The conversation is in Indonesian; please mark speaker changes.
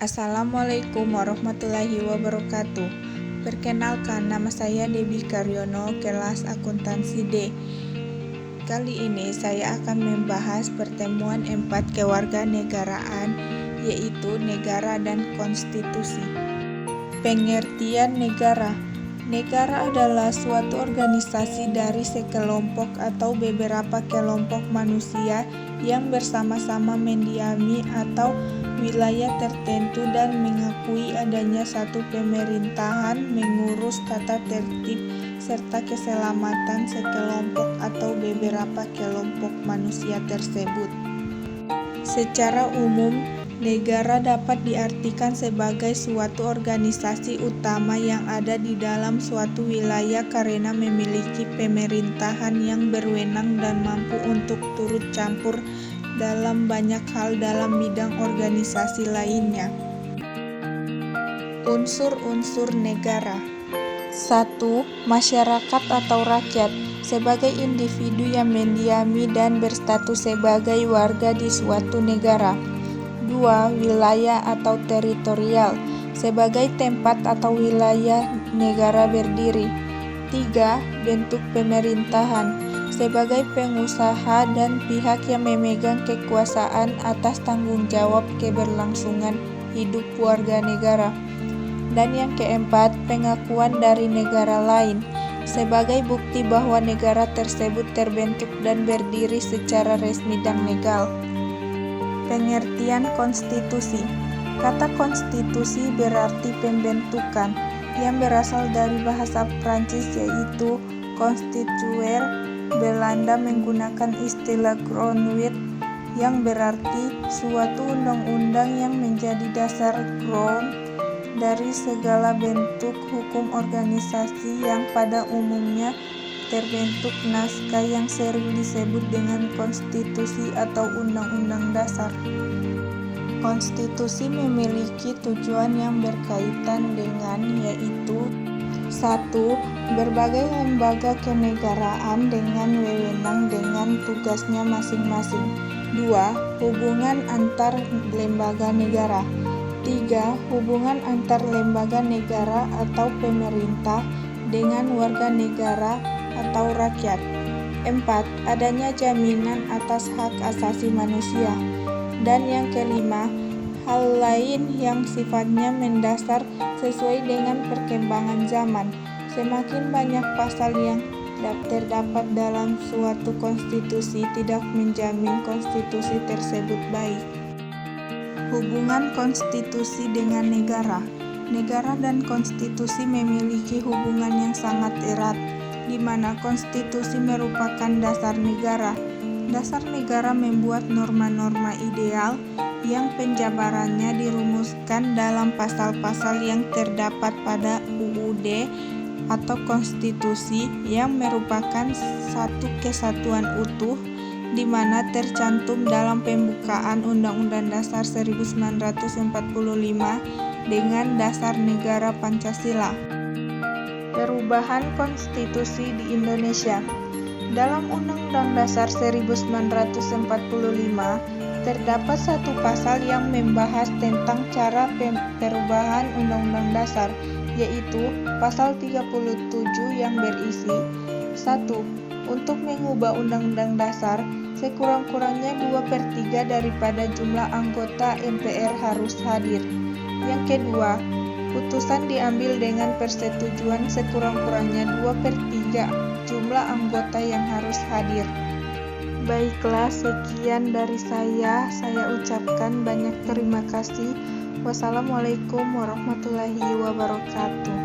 Speaker 1: Assalamualaikum warahmatullahi wabarakatuh. Perkenalkan, nama saya Debbie Karyono, kelas akuntansi D. Kali ini saya akan membahas pertemuan 4 kewarganegaraan, yaitu negara dan konstitusi. Pengertian negara. Negara adalah suatu organisasi dari sekelompok atau beberapa kelompok manusia yang bersama-sama mendiami atau wilayah tertentu dan mengakui adanya satu pemerintahan, mengurus tata tertib serta keselamatan sekelompok atau beberapa kelompok manusia tersebut. Secara umum, negara dapat diartikan sebagai suatu organisasi utama yang ada di dalam suatu wilayah karena memiliki pemerintahan yang berwenang dan mampu untuk turut campur dalam banyak hal dalam bidang organisasi lainnya. Unsur-unsur negara. 1. Masyarakat atau rakyat sebagai individu yang mendiami dan berstatus sebagai warga di suatu negara. 2. Wilayah atau teritorial sebagai tempat atau wilayah negara berdiri. 3. Bentuk pemerintahan sebagai pengusaha dan pihak yang memegang kekuasaan atas tanggung jawab keberlangsungan hidup warga negara. Dan yang keempat, pengakuan dari negara lain sebagai bukti bahwa negara tersebut terbentuk dan berdiri secara resmi dan legal. Pengertian konstitusi. Kata konstitusi berarti pembentukan, yang berasal dari bahasa Prancis yaitu constituer. Belanda menggunakan istilah grondwet yang berarti suatu undang-undang yang menjadi dasar ground dari segala bentuk hukum organisasi yang pada umumnya terbentuk naskah yang sering disebut dengan konstitusi atau undang-undang dasar. Konstitusi memiliki tujuan yang berkaitan dengan yaitu 1. Berbagai lembaga kenegaraan dengan wewenang dengan tugasnya masing-masing. 2. Hubungan antar lembaga negara. 3. Hubungan antar lembaga negara atau pemerintah dengan warga negara atau rakyat. 4. Adanya jaminan atas hak asasi manusia. Dan yang kelima, hal lain yang sifatnya mendasar sesuai dengan perkembangan zaman. Semakin banyak pasal yang terdapat dalam suatu konstitusi tidak menjamin konstitusi tersebut baik. Hubungan konstitusi dengan negara. Negara dan konstitusi memiliki hubungan yang sangat erat, di mana konstitusi merupakan dasar negara. Dasar negara membuat norma-norma ideal yang penjabarannya dirumuskan dalam pasal-pasal yang terdapat pada UUD atau konstitusi yang merupakan satu kesatuan utuh di mana tercantum dalam pembukaan Undang-Undang Dasar 1945 dengan dasar negara Pancasila. Perubahan konstitusi di Indonesia. Dalam Undang-Undang Dasar 1945 terdapat satu pasal yang membahas tentang cara perubahan Undang-Undang Dasar, yaitu pasal 37 yang berisi 1. Untuk mengubah Undang-Undang Dasar, sekurang-kurangnya 2/3 daripada jumlah anggota MPR harus hadir. Yang kedua, putusan diambil dengan persetujuan sekurang-kurangnya 2/3 jumlah anggota yang harus hadir. Baiklah, sekian dari saya ucapkan banyak terima kasih. Wassalamualaikum warahmatullahi wabarakatuh.